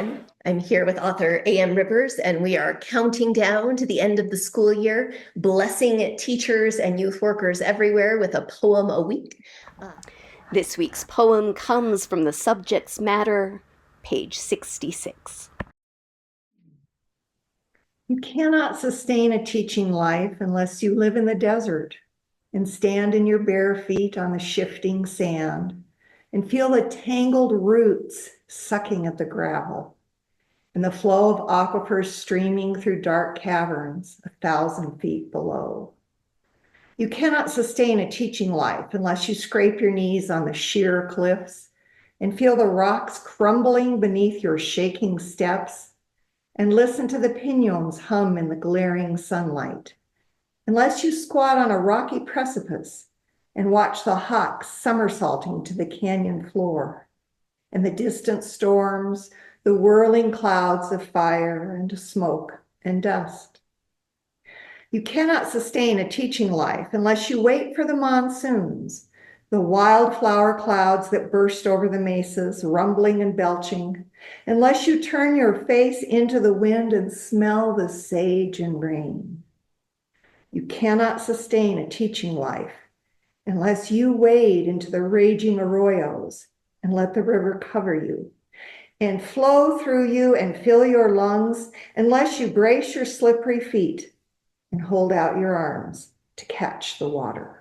again. I'm here with author A.M. Rivers, and we are counting down to the end of the school year, blessing teachers and youth workers everywhere with a poem a week. This week's poem comes from the subject's matter, page 66. You cannot sustain a teaching life unless you live in the desert and stand in your bare feet on the shifting sand and feel the tangled roots sucking at the gravel and the flow of aquifers streaming through dark caverns 1,000 feet below. You cannot sustain a teaching life unless you scrape your knees on the sheer cliffs and feel the rocks crumbling beneath your shaking steps and listen to the piñons hum in the glaring sunlight. Unless you squat on a rocky precipice and watch the hawks somersaulting to the canyon floor and the distant storms, the whirling clouds of fire and smoke and dust. You cannot sustain a teaching life unless you wait for the monsoons, the wildflower clouds that burst over the mesas, rumbling and belching, unless you turn your face into the wind and smell the sage and rain. You cannot sustain a teaching life unless you wade into the raging arroyos and let the river cover you and flow through you and fill your lungs, unless you brace your slippery feet and hold out your arms to catch the water.